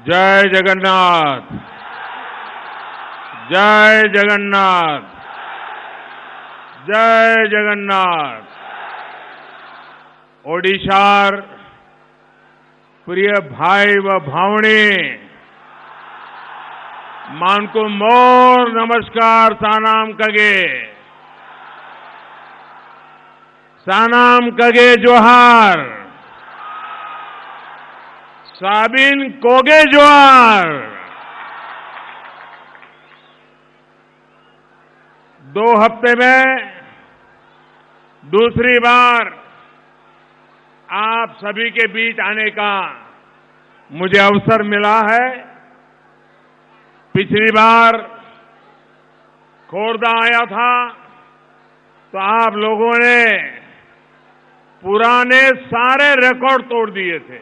जय जगन्नाथ, जय जगन्नाथ, जय जगन्नाथ। ओडिशार प्रिय भाई व भावनी मानको मोर नमस्कार सानाम कगे, सानाम कगे जोहार, साबिन कोगे जोहार। 2 हफ्ते में दूसरी बार आप सभी के बीच आने का मुझे अवसर मिला है। पिछली बार खोरदा आया था तो आप लोगों ने पुराने सारे रिकॉर्ड तोड़ दिए थे।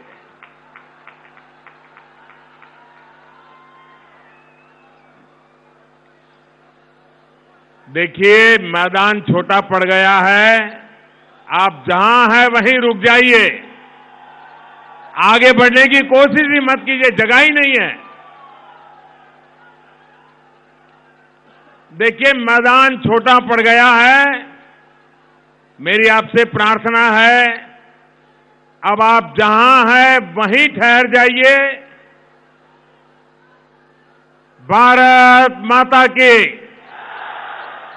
देखिए, मैदान छोटा पड़ गया है। आप जहां हैं वहीं रुक जाइए, आगे बढ़ने की कोशिश ही मत कीजिए, जगह ही नहीं है। देखिए, मैदान छोटा पड़ गया है। मेरी आपसे प्रार्थना है, अब आप जहां हैं वहीं ठहर जाइए। भारत माता की,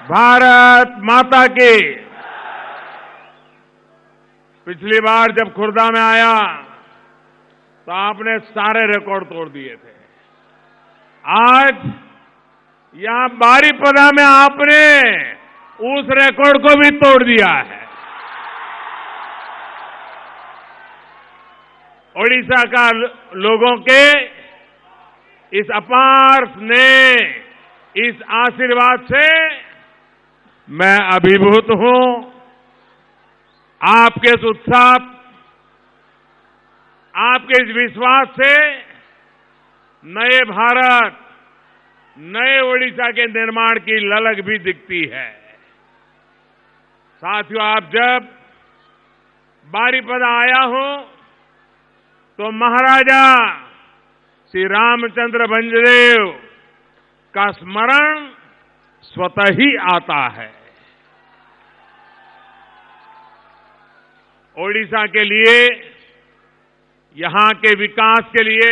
भारत माता की। पिछली बार जब खुर्दा में आया तो आपने सारे रिकॉर्ड तोड़ दिए थे। आज यहां बारीपदा में आपने उस रिकॉर्ड को भी तोड़ दिया है। ओडिशा का लोगों के इस अपार स्नेह, इस आशीर्वाद से मैं अभिभूत हूं। आपके इस उत्साह, आपके इस विश्वास से नए भारत, नए ओडिशा के निर्माण की ललक भी दिखती है। साथियों, आप जब बारीपदा आया हूं तो महाराजा श्री रामचंद्र भंजदेव का स्मरण स्वतः ही आता है। ओडिशा के लिए, यहां के विकास के लिए,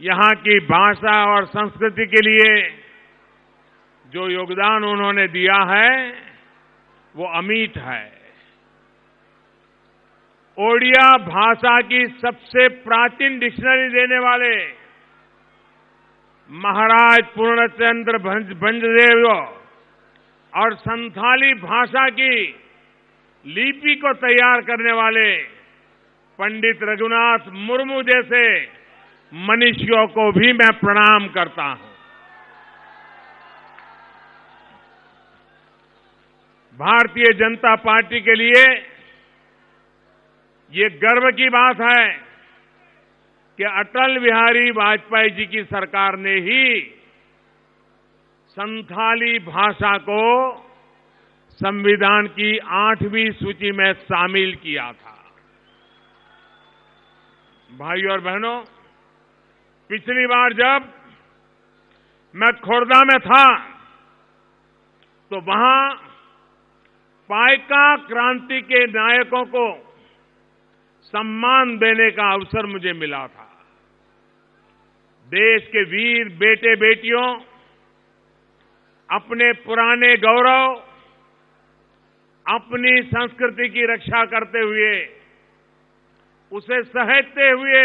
यहां की भाषा और संस्कृति के लिए जो योगदान उन्होंने दिया है वो अमिट है। ओडिया भाषा की सबसे प्राचीन डिक्शनरी देने वाले महाराज पूर्णचंद्र भंजदेव और संथाली भाषा की लिपि को तैयार करने वाले पंडित रघुनाथ मुर्मू जैसे मनीषियों को भी मैं प्रणाम करता हूं। भारतीय जनता पार्टी के लिए ये गर्व की बात है कि अटल बिहारी वाजपेयी जी की सरकार ने ही संथाली भाषा को संविधान की 8वीं सूची में शामिल किया था। भाइयों और बहनों, पिछली बार जब मैं खोरदा में था तो वहां पाइका क्रांति के नायकों को सम्मान देने का अवसर मुझे मिला था। देश के वीर बेटे बेटियों अपने पुराने गौरव, अपनी संस्कृति की रक्षा करते हुए, उसे सहेजते हुए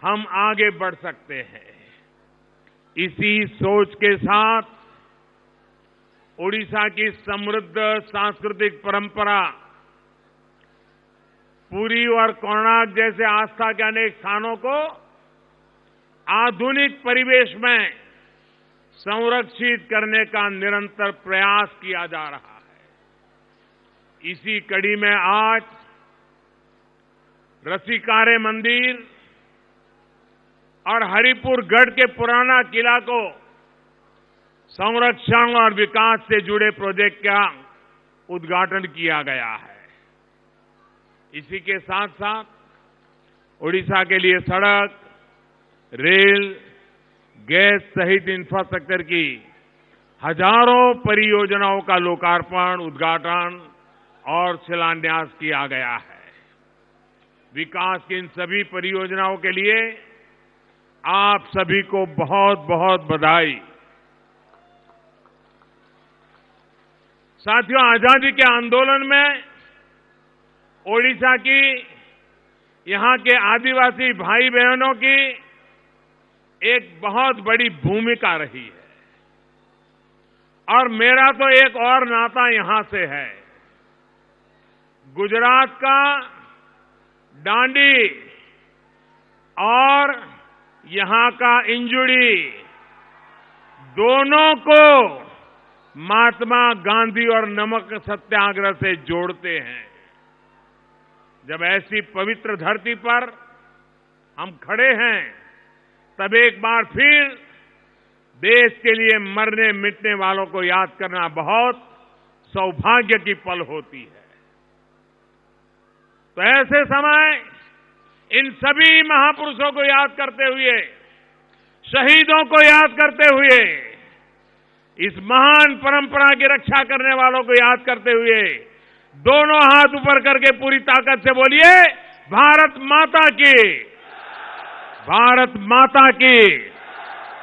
हम आगे बढ़ सकते हैं। इसी सोच के साथ ओडिशा की समृद्ध सांस्कृतिक परंपरा, पुरी और कोणार्क जैसे आस्था के अनेक स्थानों को आधुनिक परिवेश में संरक्षित करने का निरंतर प्रयास किया जा रहा है। इसी कड़ी में आज रसिकारे मंदिर और हरिपुर गढ़ के पुराना किला को संरक्षण और विकास से जुड़े प्रोजेक्ट का उद्घाटन किया गया है। इसी के साथ साथ ओडिशा के लिए सड़क, रेल, गैस सहित इंफ्रास्ट्रक्चर की हजारों परियोजनाओं का लोकार्पण, उद्घाटन और शिलान्यास किया गया है। विकास की इन सभी परियोजनाओं के लिए आप सभी को बहुत बहुत बधाई। साथियों, आजादी के आंदोलन में ओडिशा की, यहां के आदिवासी भाई बहनों की एक बहुत बड़ी भूमिका रही है और मेरा तो एक और नाता यहां से है। गुजरात का डांडी और यहां का इंजुड़ी, दोनों को महात्मा गांधी और नमक सत्याग्रह से जोड़ते हैं। जब ऐसी पवित्र धरती पर हम खड़े हैं, तब एक बार फिर देश के लिए मरने मिटने वालों को याद करना बहुत सौभाग्य की पल होती है। तो ऐसे समय इन सभी महापुरुषों को याद करते हुए, शहीदों को याद करते हुए, इस महान परंपरा की रक्षा करने वालों को याद करते हुए, दोनों हाथ ऊपर करके पूरी ताकत से बोलिए, भारत माता की, भारत माता की,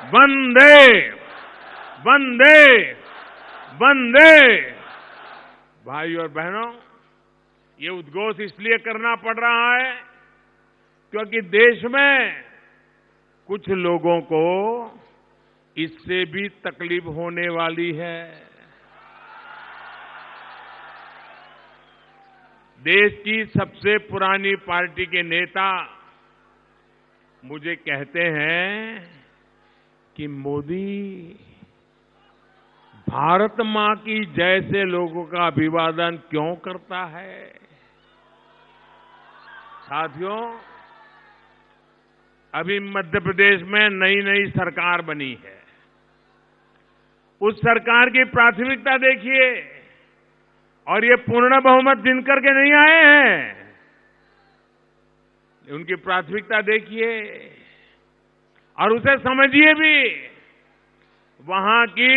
वंदे वंदे वंदे। भाइयों और बहनों, ये उद्घोष इसलिए करना पड़ रहा है क्योंकि देश में कुछ लोगों को इससे भी तकलीफ होने वाली है। देश की सबसे पुरानी पार्टी के नेता मुझे कहते हैं कि मोदी, भारत मां की जय से लोगों का अभिवादन क्यों करता है? साथियों, अभी मध्य प्रदेश में नई नई सरकार बनी है। उस सरकार की प्राथमिकता देखिए, और ये पूर्ण बहुमत जिन करके नहीं आए हैं, उनकी प्राथमिकता देखिए और उसे समझिए भी। वहां की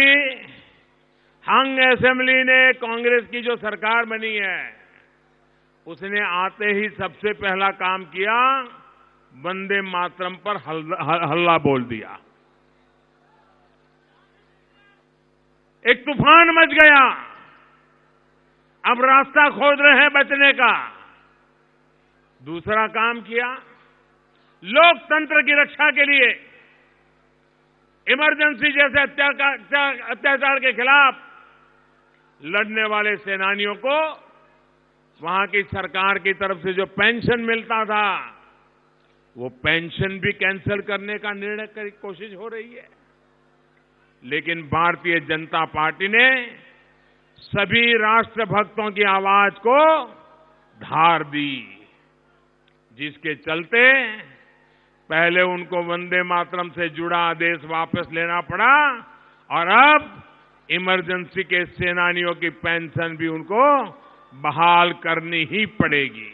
हंग असेंबली ने, कांग्रेस की जो सरकार बनी है, उसने आते ही सबसे पहला काम किया, वंदे मातरम पर हल्ला बोल दिया। एक तूफान मच गया। अब रास्ता खोज रहे हैं बचने का। दूसरा काम किया, लोकतंत्र की रक्षा के लिए इमरजेंसी जैसे अत्याचार के खिलाफ लड़ने वाले सेनानियों को वहां की सरकार की तरफ से जो पेंशन मिलता था, वो पेंशन भी कैंसिल करने का निर्णय की कोशिश हो रही है। लेकिन भारतीय जनता पार्टी ने सभी राष्ट्रभक्तों की आवाज को धार दी, जिसके चलते पहले उनको वंदे मातरम से जुड़ा आदेश वापस लेना पड़ा और अब इमरजेंसी के सेनानियों की पेंशन भी उनको बहाल करनी ही पड़ेगी।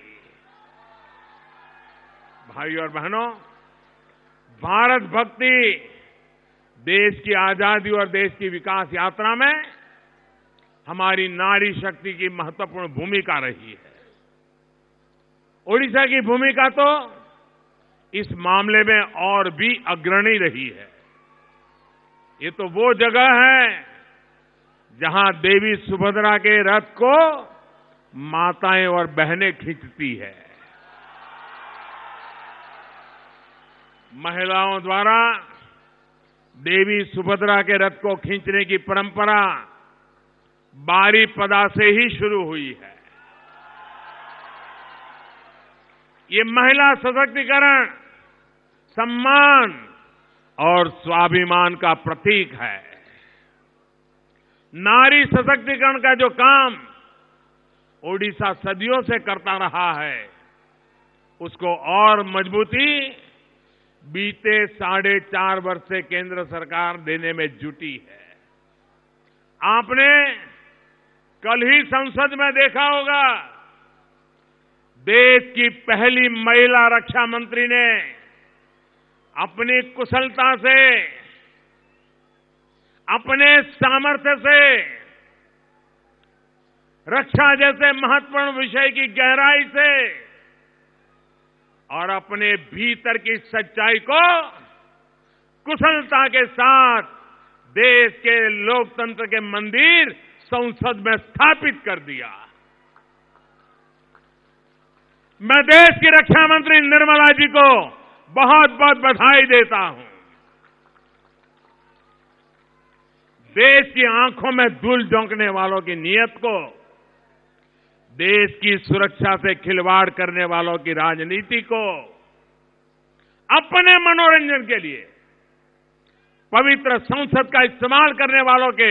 भाइयों और बहनों, भारत भक्ति देश की आजादी और देश की विकास यात्रा में हमारी नारी शक्ति की महत्वपूर्ण भूमिका रही है। ओडिशा की भूमिका तो इस मामले में और भी अग्रणी रही है। ये तो वो जगह है जहां देवी सुभद्रा के रथ को माताएं और बहनें खींचती है। महिलाओं द्वारा देवी सुभद्रा के रथ को खींचने की परंपरा बारीपदा से ही शुरू हुई है। ये महिला सशक्तिकरण, सम्मान और स्वाभिमान का प्रतीक है। नारी सशक्तिकरण का जो काम ओडिशा सदियों से करता रहा है, उसको और मजबूती बीते 4.5 वर्ष से केंद्र सरकार देने में जुटी है। आपने कल ही संसद में देखा होगा, देश की पहली महिला रक्षा मंत्री ने अपनी कुशलता से, अपने सामर्थ्य से रक्षा जैसे महत्वपूर्ण विषय की गहराई से और अपने भीतर की सच्चाई को कुशलता के साथ देश के लोकतंत्र के मंदिर संसद में स्थापित कर दिया। मैं देश की रक्षा मंत्री निर्मला जी को बहुत बहुत बधाई देता हूं। देश की आंखों में धूल झोंकने वालों की नीयत को, देश की सुरक्षा से खिलवाड़ करने वालों की राजनीति को अपने मनोरंजन के लिए पवित्र संसद का इस्तेमाल करने वालों के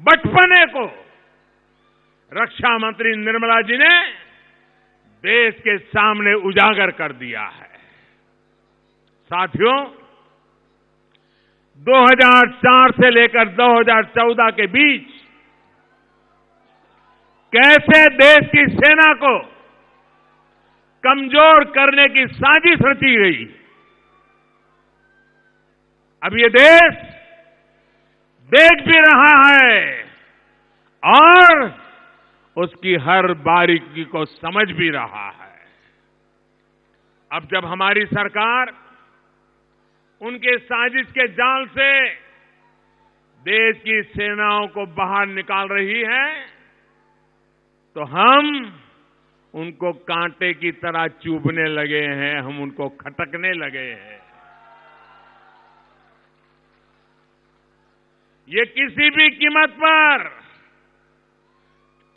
बचपने को रक्षा मंत्री निर्मला जी ने देश के सामने उजागर कर दिया है। साथियों, 2004 से लेकर 2014 के बीच कैसे देश की सेना को कमजोर करने की साजिश रची गई, अब ये देश देख भी रहा है और उसकी हर बारीकी को समझ भी रहा है। अब जब हमारी सरकार उनके साजिश के जाल से देश की सेनाओं को बाहर निकाल रही है, तो हम उनको कांटे की तरह चुभने लगे हैं, हम उनको खटकने लगे हैं। ये किसी भी कीमत पर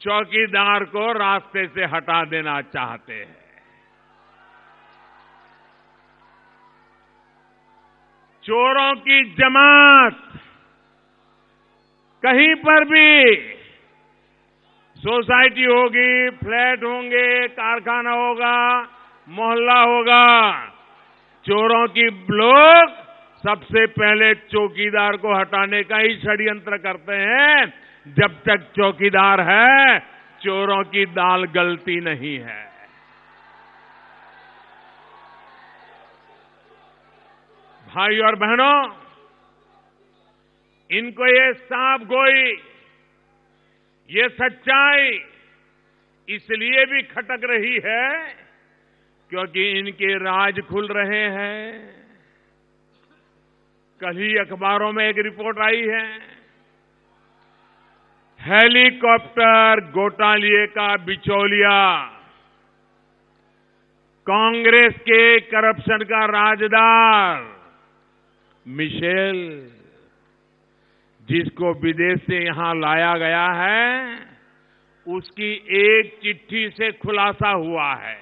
चौकीदार को रास्ते से हटा देना चाहते हैं। चोरों की जमात कहीं पर भी, सोसाइटी होगी, फ्लैट होंगे, कारखाना होगा, मोहल्ला होगा, चोरों की लोग सबसे पहले चौकीदार को हटाने का ही षड्यंत्र करते हैं। जब तक चौकीदार है, चोरों की दाल गलती नहीं है। भाई और बहनों, इनको ये साफ गोई, ये सच्चाई इसलिए भी खटक रही है क्योंकि इनके राज खुल रहे हैं। कल ही अखबारों में एक रिपोर्ट आई है, हेलीकॉप्टर घोटाले का बिचौलिया, कांग्रेस के करप्शन का राजदार मिशेल, जिसको विदेश से यहां लाया गया है, उसकी एक चिट्ठी से खुलासा हुआ है।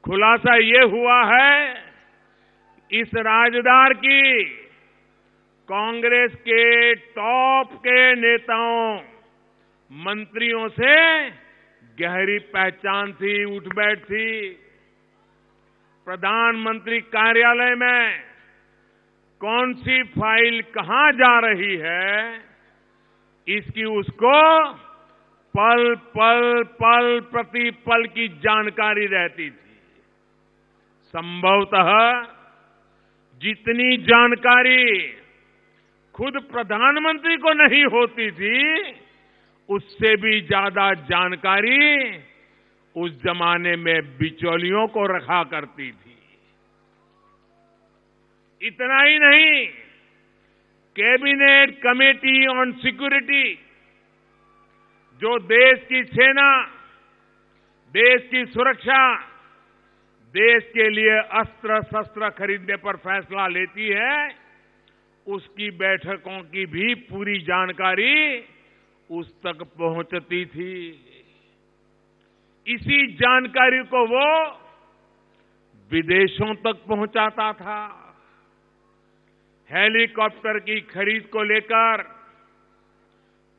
खुलासा ये हुआ है, इस राजदार की कांग्रेस के टॉप के नेताओं, मंत्रियों से गहरी पहचान थी, उठ बैठ थी। प्रधानमंत्री कार्यालय में कौन सी फाइल कहां जा रही है, इसकी उसको पल पल पल प्रति पल की जानकारी रहती थी। संभवतः जितनी जानकारी खुद प्रधानमंत्री को नहीं होती थी, उससे भी ज्यादा जानकारी उस जमाने में बिचौलियों को रखा करती थी। इतना ही नहीं, कैबिनेट कमेटी ऑन सिक्योरिटी, जो देश की सेना, देश की सुरक्षा, देश के लिए अस्त्र शस्त्र खरीदने पर फैसला लेती है, उसकी बैठकों की भी पूरी जानकारी उस तक पहुंचती थी। इसी जानकारी को वो विदेशों तक पहुंचाता था। हेलीकॉप्टर की खरीद को लेकर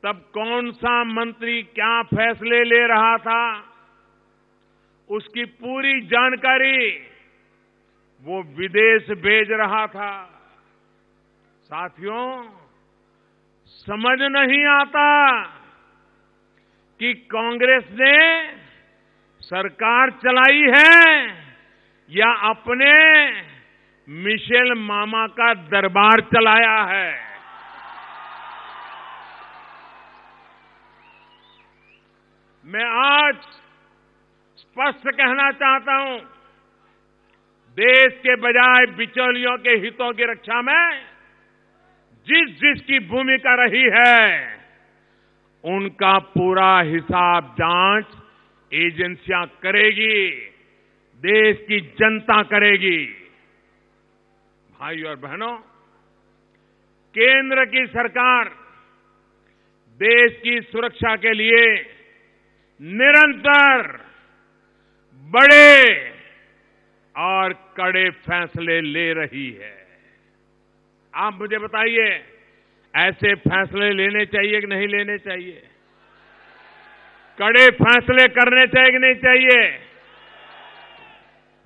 तब कौन सा मंत्री क्या फैसले ले रहा था, उसकी पूरी जानकारी वो विदेश भेज रहा था। साथियों, समझ नहीं आता कि कांग्रेस ने सरकार चलाई है या अपने मिशेल मामा का दरबार चलाया है। मैं आज स्पष्ट कहना चाहता हूं, देश के बजाय बिचौलियों के हितों की रक्षा में जिसकी भूमिका रही है, उनका पूरा हिसाब जांच एजेंसियां करेगी, देश की जनता करेगी। भाइयों और बहनों, केंद्र की सरकार देश की सुरक्षा के लिए निरंतर बड़े और कड़े फैसले ले रही है। आप मुझे बताइए, ऐसे फैसले लेने चाहिए कि नहीं लेने चाहिए? कड़े फैसले करने चाहिए कि नहीं चाहिए?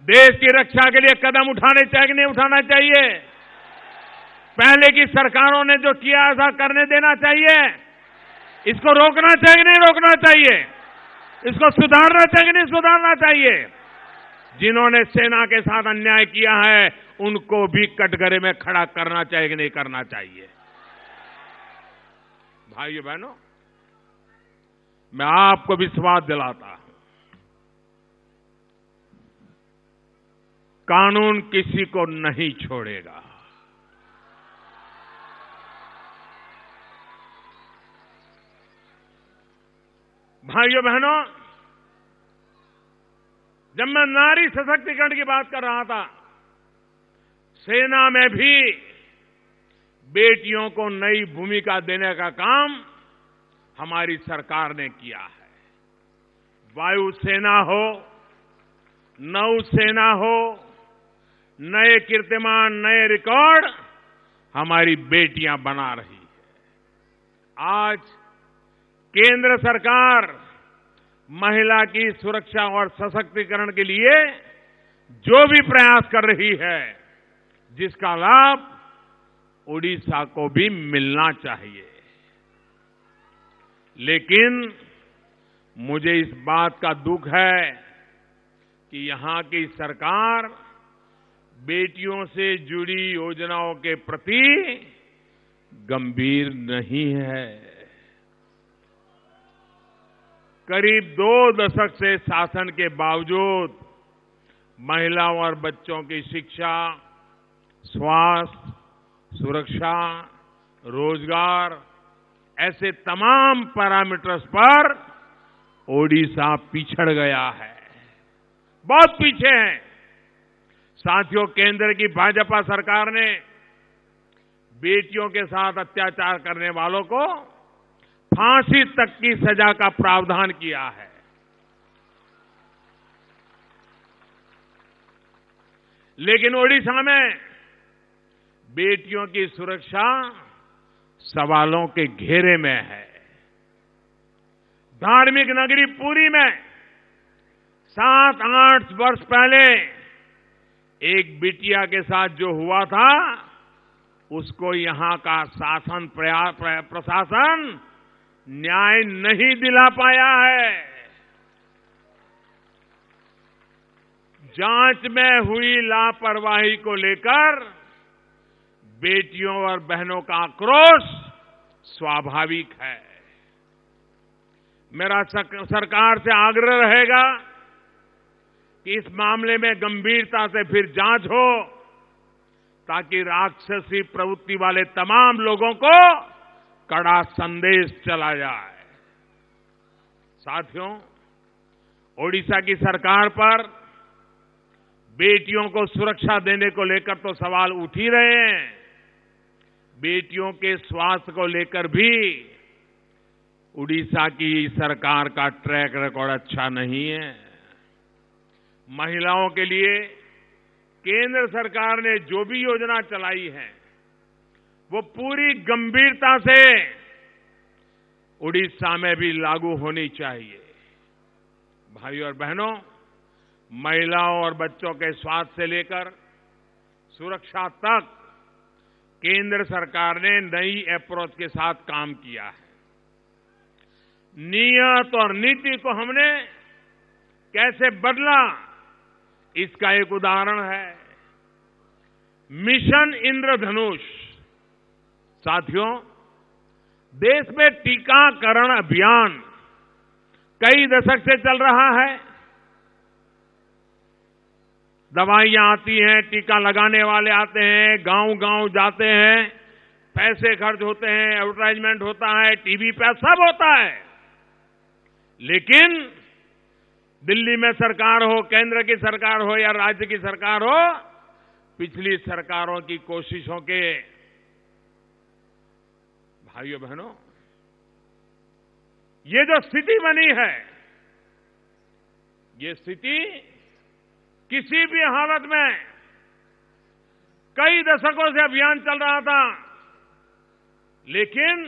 देश की रक्षा के लिए कदम उठाने चाहिए कि नहीं उठाना चाहिए? पहले की सरकारों ने जो किया ऐसा करने देना चाहिए? इसको रोकना चाहिए कि नहीं रोकना चाहिए? इसको सुधारना चाहिए कि नहीं सुधारना चाहिए? जिन्होंने सेना के साथ अन्याय किया है, उनको भी कटघरे में खड़ा करना चाहिए कि नहीं करना चाहिए? भाइयों बहनों, मैं आपको विश्वास दिलाता हूं, कानून किसी को नहीं छोड़ेगा। भाइयों बहनों, जब मैं नारी सशक्तिकरण की बात कर रहा था, सेना में भी बेटियों को नई भूमिका देने का काम हमारी सरकार ने किया है। वायुसेना हो, नौसेना हो, नए कीर्तिमान, नए रिकॉर्ड हमारी बेटियां बना रही है। आज केंद्र सरकार महिला की सुरक्षा और सशक्तिकरण के लिए जो भी प्रयास कर रही है, जिसका लाभ ओडिशा को भी मिलना चाहिए। लेकिन मुझे इस बात का दुख है कि यहां की सरकार बेटियों से जुड़ी योजनाओं के प्रति गंभीर नहीं है। करीब 2 दशक से शासन के बावजूद महिलाओं और बच्चों की शिक्षा, स्वास्थ्य, सुरक्षा, रोजगार, ऐसे तमाम पैरामीटर्स पर ओडिशा पिछड़ गया है, बहुत पीछे है। साथियों, केंद्र की भाजपा सरकार ने बेटियों के साथ अत्याचार करने वालों को फांसी तक की सजा का प्रावधान किया है। लेकिन ओडिशा में बेटियों की सुरक्षा सवालों के घेरे में है। धार्मिक नगरी पुरी में 7-8 वर्ष पहले एक बिटिया के साथ जो हुआ था, उसको यहां का शासन प्रशासन न्याय नहीं दिला पाया है। जांच में हुई लापरवाही को लेकर बेटियों और बहनों का आक्रोश स्वाभाविक है। मेरा सरकार से आग्रह रहेगा कि इस मामले में गंभीरता से फिर जांच हो, ताकि राक्षसी प्रवृत्ति वाले तमाम लोगों को कड़ा संदेश चला जाए। साथियों, ओडिशा की सरकार पर बेटियों को सुरक्षा देने को लेकर तो सवाल उठ ही रहे हैं, बेटियों के स्वास्थ्य को लेकर भी उड़ीसा की सरकार का ट्रैक रिकॉर्ड अच्छा नहीं है। महिलाओं के लिए केंद्र सरकार ने जो भी योजना चलाई है, वो पूरी गंभीरता से उड़ीसा में भी लागू होनी चाहिए। भाइयों और बहनों, महिलाओं और बच्चों के स्वास्थ्य से लेकर सुरक्षा तक केंद्र सरकार ने नई अप्रोच के साथ काम किया है। नियत और नीति को हमने कैसे बदला, इसका एक उदाहरण है मिशन इंद्रधनुष। साथियों, देश में टीकाकरण अभियान कई दशक से चल रहा है। दवाइयां आती हैं, टीका लगाने वाले आते हैं, गांव-गांव जाते हैं, पैसे खर्च होते हैं, एडवर्टाइजमेंट होता है, टीवी पे सब होता है। लेकिन दिल्ली में सरकार हो, केंद्र की सरकार हो या राज्य की सरकार हो, पिछली सरकारों की कोशिशों के भाइयों बहनों, ये जो स्थिति बनी है, ये स्थिति किसी भी हालत में, कई दशकों से अभियान चल रहा था, लेकिन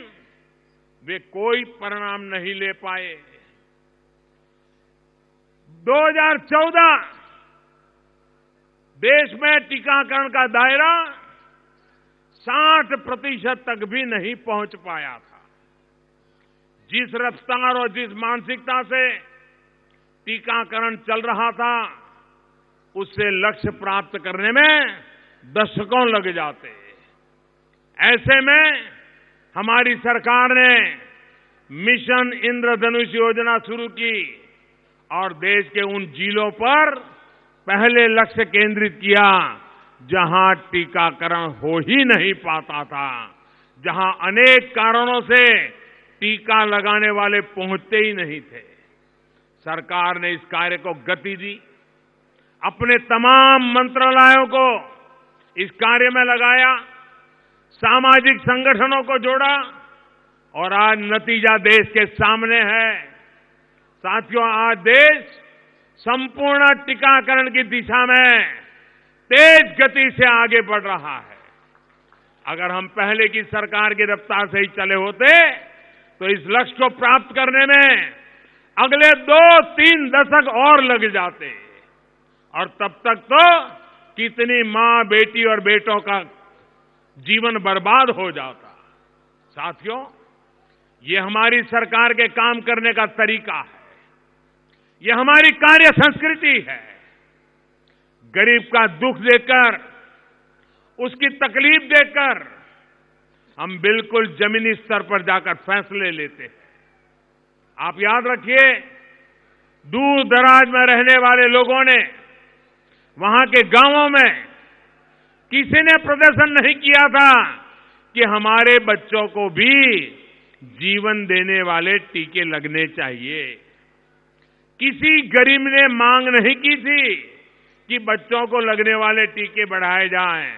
वे कोई परिणाम नहीं ले पाए। 2014 देश में टीकाकरण का दायरा 60% तक भी नहीं पहुंच पाया था। जिस रफ्तार और जिस मानसिकता से टीकाकरण चल रहा था, उससे लक्ष्य प्राप्त करने में दशकों लग जाते। ऐसे में हमारी सरकार ने मिशन इंद्रधनुष योजना शुरू की और देश के उन जिलों पर पहले लक्ष्य केंद्रित किया जहां टीकाकरण हो ही नहीं पाता था, जहां अनेक कारणों से टीका लगाने वाले पहुंचते ही नहीं थे। सरकार ने इस कार्य को गति दी, अपने तमाम मंत्रालयों को इस कार्य में लगाया, सामाजिक संगठनों को जोड़ा और आज नतीजा देश के सामने है। साथियों, आज देश संपूर्ण टीकाकरण की दिशा में तेज गति से आगे बढ़ रहा है। अगर हम पहले की सरकार की रफ्तार से ही चले होते तो इस लक्ष्य को प्राप्त करने में अगले 2-3 दशक और लग जाते और तब तक तो कितनी मां, बेटी और बेटों का जीवन बर्बाद हो जाता। साथियों, ये हमारी सरकार के काम करने का तरीका है, ये हमारी कार्य संस्कृति है। गरीब का दुख देखकर, उसकी तकलीफ देखकर हम बिल्कुल जमीनी स्तर पर जाकर फैसले लेते हैं। आप याद रखिए, दूर दराज में रहने वाले लोगों ने, वहां के गांवों में किसी ने प्रदर्शन नहीं किया था कि हमारे बच्चों को भी जीवन देने वाले टीके लगने चाहिए। किसी गरीब ने मांग नहीं की थी कि बच्चों को लगने वाले टीके बढ़ाए जाएं।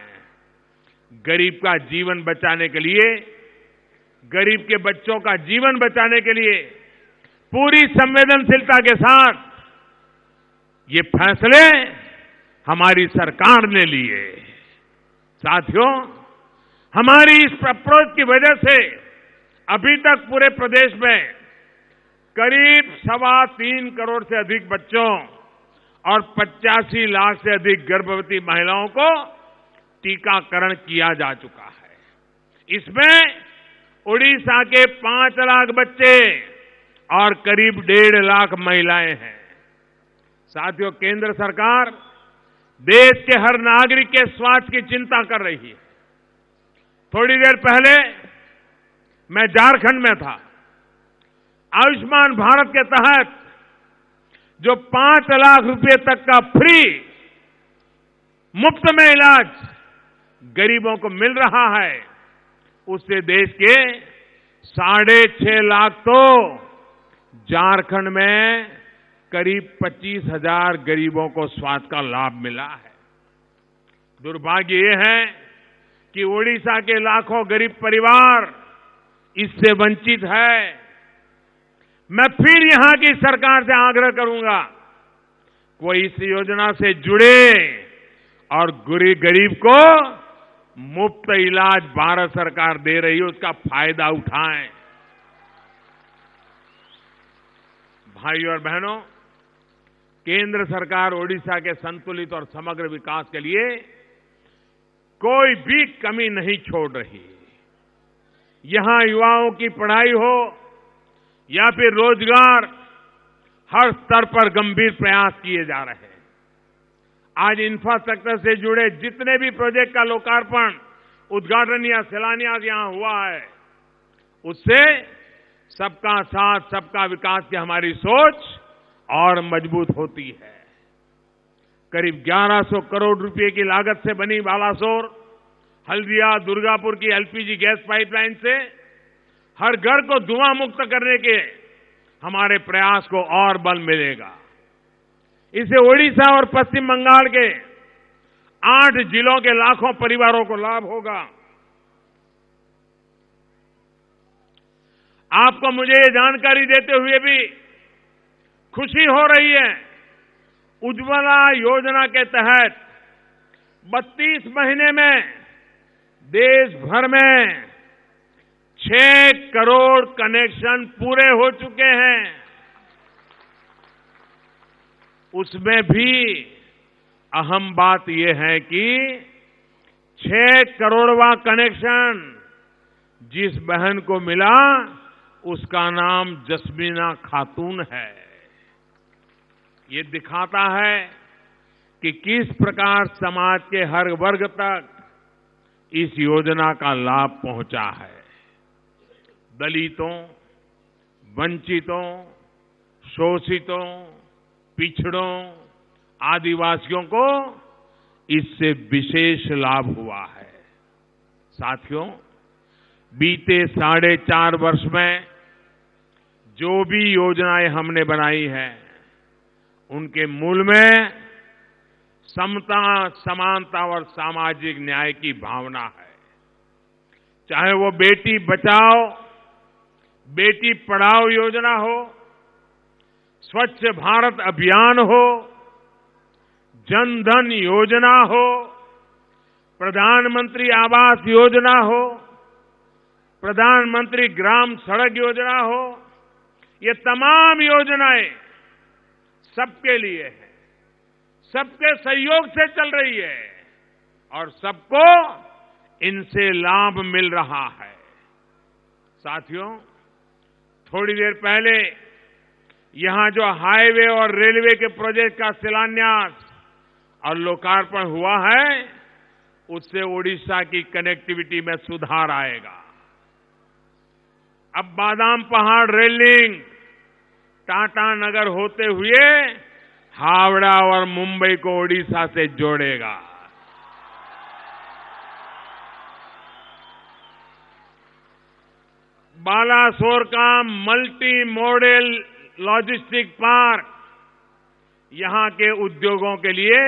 गरीब का जीवन बचाने के लिए, गरीब के बच्चों का जीवन बचाने के लिए पूरी संवेदनशीलता के साथ ये फैसले हमारी सरकार ने लिए। साथियों, हमारी इस अप्रोच की वजह से अभी तक पूरे प्रदेश में करीब 3.25 करोड़ से अधिक बच्चों और 85 लाख से अधिक गर्भवती महिलाओं को टीकाकरण किया जा चुका है। इसमें उड़ीसा के 5 लाख बच्चे और करीब 1.5 लाख महिलाएं हैं। साथियों, केंद्र सरकार देश के हर नागरिक के स्वास्थ्य की चिंता कर रही है। थोड़ी देर पहले मैं झारखंड में था। आयुष्मान भारत के तहत जो 5 लाख रुपए तक का फ्री मुफ्त में इलाज गरीबों को मिल रहा है, उससे देश के 6.5 लाख तो झारखंड में करीब 25,000 गरीबों को स्वास्थ्य का लाभ मिला है। दुर्भाग्य ये है कि ओडिशा के लाखों गरीब परिवार इससे वंचित है। मैं फिर यहां की सरकार से आग्रह करूंगा, कोई इस योजना से जुड़े और गरीब को मुफ्त इलाज भारत सरकार दे रही है, उसका फायदा उठाएं। भाइयों और बहनों, केंद्र सरकार ओडिशा के संतुलित और समग्र विकास के लिए कोई भी कमी नहीं छोड़ रही। यहां युवाओं की पढ़ाई हो या फिर रोजगार, हर स्तर पर गंभीर प्रयास किए जा रहे हैं। आज इंफ्रास्ट्रक्चर से जुड़े जितने भी प्रोजेक्ट का लोकार्पण, उद्घाटन या शिलान्यास यहां हुआ है, उससे सबका साथ, सबका विकास की हमारी सोच और मजबूत होती है। करीब 1100 करोड़ रुपए की लागत से बनी बालासोर हल्दिया दुर्गापुर की एलपीजी गैस पाइपलाइन से हर घर को धुआं मुक्त करने के हमारे प्रयास को और बल मिलेगा। इससे ओडिशा और पश्चिम बंगाल के 8 जिलों के लाखों परिवारों को लाभ होगा। आपको मुझे ये जानकारी देते हुए भी खुशी हो रही है, उज्ज्वला योजना के तहत 32 महीने में देश भर में 6 करोड़ कनेक्शन पूरे हो चुके हैं। उसमें भी अहम बात यह है कि 6 करोड़वां कनेक्शन जिस बहन को मिला उसका नाम जस्मीना खातून है। ये दिखाता है कि किस प्रकार समाज के हर वर्ग तक इस योजना का लाभ पहुंचा है। दलितों, वंचितों, शोषितों, पिछड़ों, आदिवासियों को इससे विशेष लाभ हुआ है। साथियों, बीते 4.5 वर्ष में जो भी योजनाएं हमने बनाई है, उनके मूल में समता, समानता और सामाजिक न्याय की भावना है। चाहे वो बेटी बचाओ, बेटी पढ़ाओ योजना हो, स्वच्छ भारत अभियान हो, जन धन योजना हो, प्रधानमंत्री आवास योजना हो, प्रधानमंत्री ग्राम सड़क योजना हो, ये तमाम योजनाएं सबके लिए है, सबके सहयोग से चल रही है और सबको इनसे लाभ मिल रहा है। साथियों, थोड़ी देर पहले यहां जो हाईवे और रेलवे के प्रोजेक्ट का शिलान्यास और लोकार्पण हुआ है, उससे ओडिशा की कनेक्टिविटी में सुधार आएगा। अब बादाम पहाड़ रेल लिंक टाटा नगर होते हुए हावड़ा और मुंबई को ओडिशा से जोड़ेगा। बालासोर का मल्टी मॉडल लॉजिस्टिक पार्क यहां के उद्योगों के लिए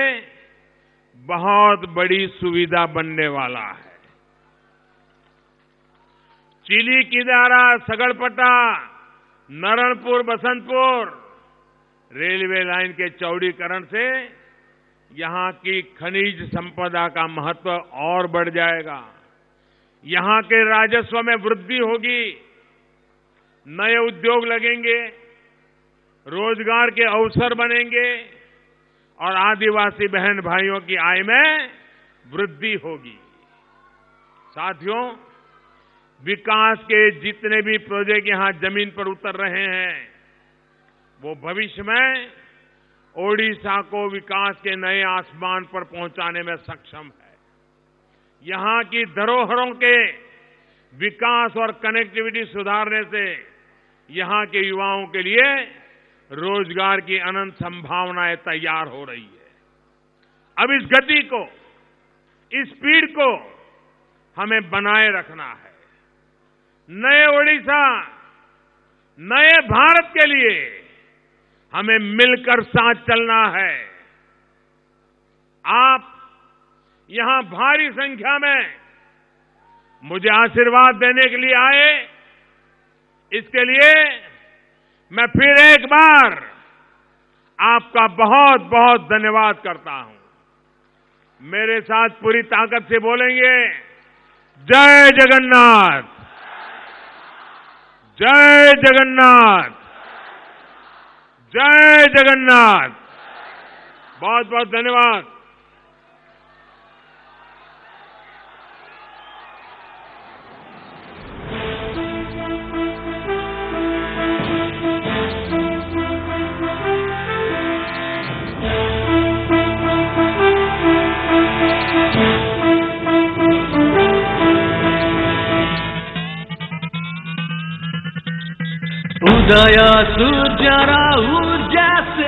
बहुत बड़ी सुविधा बनने वाला है। चिली किदारा, सगड़पटा, नरणपुर, बसंतपुर रेलवे लाइन के चौड़ीकरण से यहां की खनिज संपदा का महत्व और बढ़ जाएगा। यहां के राजस्व में वृद्धि होगी, नए उद्योग लगेंगे, रोजगार के अवसर बनेंगे और आदिवासी बहन भाइयों की आय में वृद्धि होगी। साथियों, विकास के जितने भी प्रोजेक्ट यहां जमीन पर उतर रहे हैं, वो भविष्य में ओडिशा को विकास के नए आसमान पर पहुंचाने में सक्षम है। यहां की धरोहरों के विकास और कनेक्टिविटी सुधारने से यहां के युवाओं के लिए रोजगार की अनंत संभावनाएं तैयार हो रही है। अब इस गति को, इस स्पीड को हमें बनाए रखना है। नए ओडिशा, नए भारत के लिए हमें मिलकर साथ चलना है। आप यहां भारी संख्या में मुझे आशीर्वाद देने के लिए आए, इसके लिए मैं फिर एक बार आपका बहुत बहुत धन्यवाद करता हूं। मेरे साथ पूरी ताकत से बोलेंगे, जय जगन्नाथ, जय जगन्नाथ, जय जगन्नाथ। बहुत बहुत धन्यवाद। उदय सूर्यरा ऊर्जा से